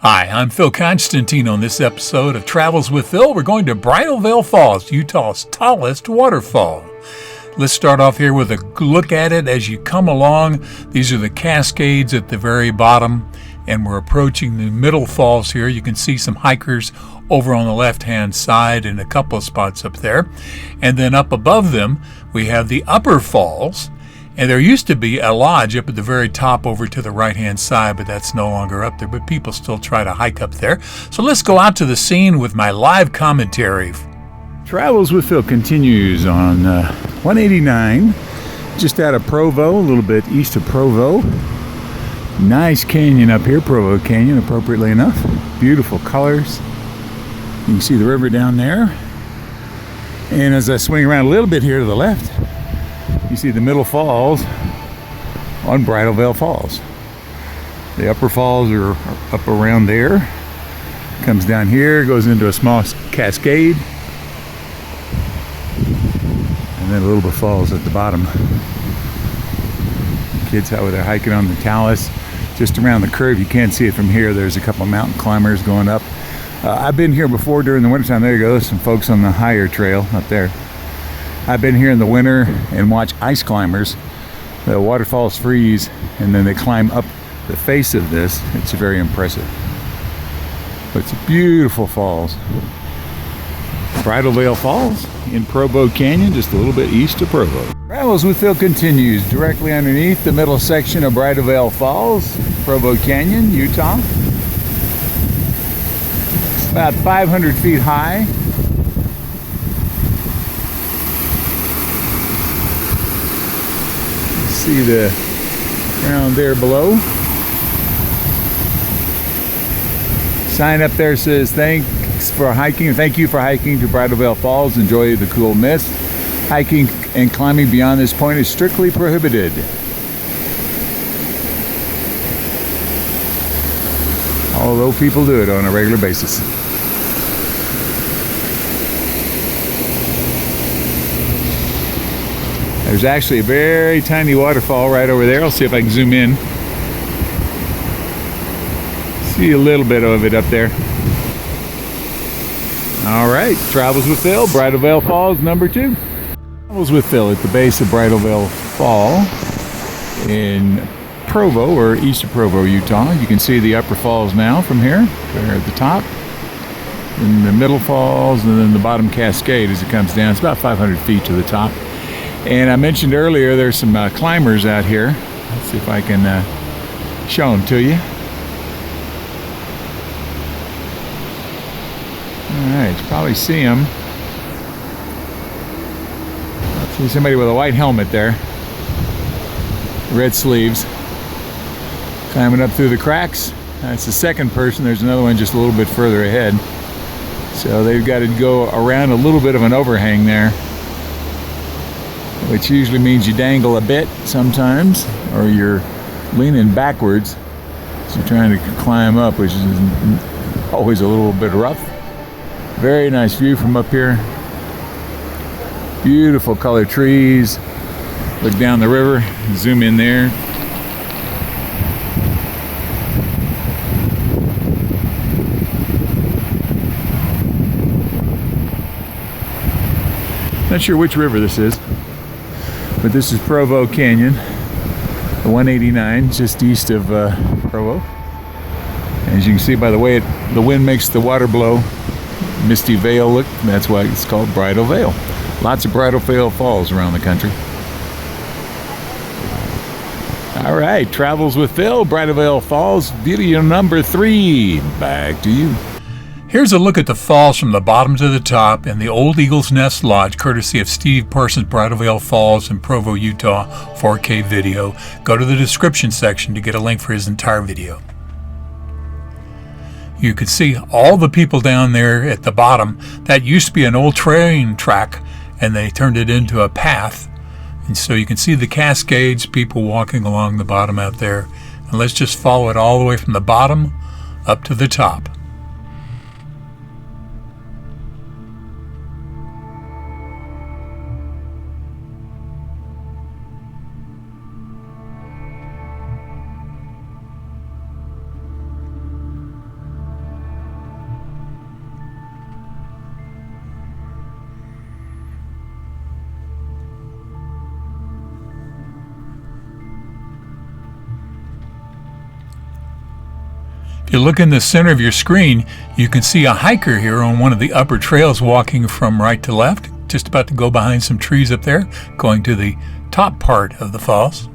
Hi, I'm Phil Constantine. On this episode of Travels with Phil, we're going to Bridalveil Falls, Utah's tallest waterfall. Let's start off here with a look at it as you come along. These are the cascades at the very bottom, and we're approaching the middle falls here. You can see some hikers over on the left-hand side and a couple of spots up there. And then up above them, we have the upper falls. And there used to be a lodge up at the very top over to the right-hand side, but that's no longer up there. But people still try to hike up there. So let's go out to the scene with my live commentary. Travels with Phil continues on 189, just out of Provo, a little bit east of Provo. Nice canyon up here, Provo Canyon, appropriately enough. Beautiful colors. You can see the river down there. And as I swing around a little bit here to the left, you see the middle falls on Bridalveil Falls. The upper falls are up around there. Comes down here, goes into a small cascade, and then a little bit falls at the bottom. Kids out there hiking on the talus, just around the curve. You can't see it from here. There's a couple of mountain climbers going up. I've been here before during the wintertime. There you go. There's some folks on the higher trail up there. I've been here in the winter and watch ice climbers. The waterfalls freeze and then they climb up the face of this. It's very impressive. But it's beautiful falls. Bridalveil Falls in Provo Canyon, just a little bit east of Provo. Travels with Phil continues directly underneath the middle section of Bridalveil Falls, Provo Canyon, Utah. It's about 500 feet high. See the ground there below. Sign up there says thanks for hiking, and thank you for hiking to Bridalveil Falls. Enjoy the cool mist. Hiking and climbing beyond this point is strictly prohibited. Although people do it on a regular basis. There's actually a very tiny waterfall right over there. I'll see if I can zoom in. See a little bit of it up there. All right, Travels with Phil, Bridalveil Falls, number 2. Travels with Phil at the base of Bridalveil Fall in Provo, or east of Provo, Utah. You can see the upper falls now from here. They're at the top. And the middle falls, and then the bottom cascade as it comes down. It's about 500 feet to the top. And I mentioned earlier there's some climbers out here. Let's see if I can show them to you. All right, you probably see them. See somebody with a white helmet there. Red sleeves. Climbing up through the cracks. That's the second person. There's another one just a little bit further ahead. So they've got to go around a little bit of an overhang there, which usually means you dangle a bit sometimes, or you're leaning backwards as you're trying to climb up, which is always a little bit rough. Very nice view from up here. Beautiful colored trees. Look down the river, zoom in there. Not sure which river this is, but this is Provo Canyon, the 189, just east of Provo. As you can see by the way the wind makes the water blow, misty veil look, that's why it's called Bridal Veil. Lots of Bridalveil Falls around the country. All right, Travels with Phil, Bridalveil Falls, video number 3. Back to you. Here's a look at the falls from the bottom to the top in the Old Eagle's Nest Lodge, courtesy of Steve Parsons, Bridalveil Falls in Provo, Utah, 4K video. Go to the description section to get a link for his entire video. You can see all the people down there at the bottom. That used to be an old train track, and they turned it into a path. And so you can see the cascades, people walking along the bottom out there. And let's just follow it all the way from the bottom up to the top. If you look in the center of your screen, you can see a hiker here on one of the upper trails walking from right to left, just about to go behind some trees up there, going to the top part of the falls.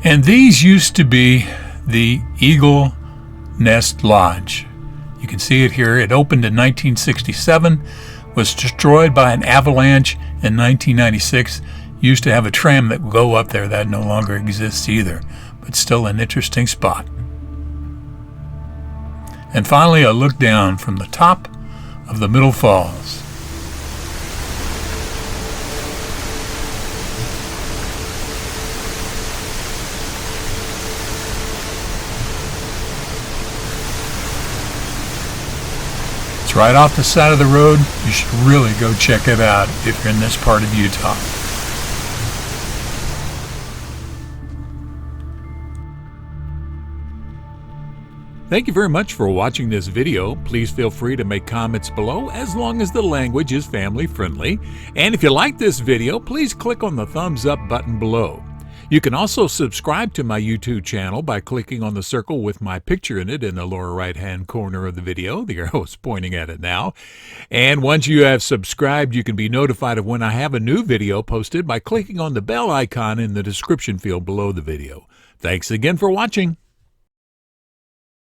And these used to be the Eagle Nest Lodge. You can see it here. It opened in 1967, was destroyed by an avalanche in 1996. Used to have a tram that would go up there. That no longer exists either, but still an interesting spot. And finally, a look down from the top of the Middle Falls. It's right off the side of the road. You should really go check it out if you're in this part of Utah. Thank you very much for watching this video. Please feel free to make comments below as long as the language is family friendly. And if you like this video, please click on the thumbs up button below. You can also subscribe to my YouTube channel by clicking on the circle with my picture in it in the lower right-hand corner of the video. The arrow is pointing at it now. And once you have subscribed, you can be notified of when I have a new video posted by clicking on the bell icon in the description field below the video. Thanks again for watching.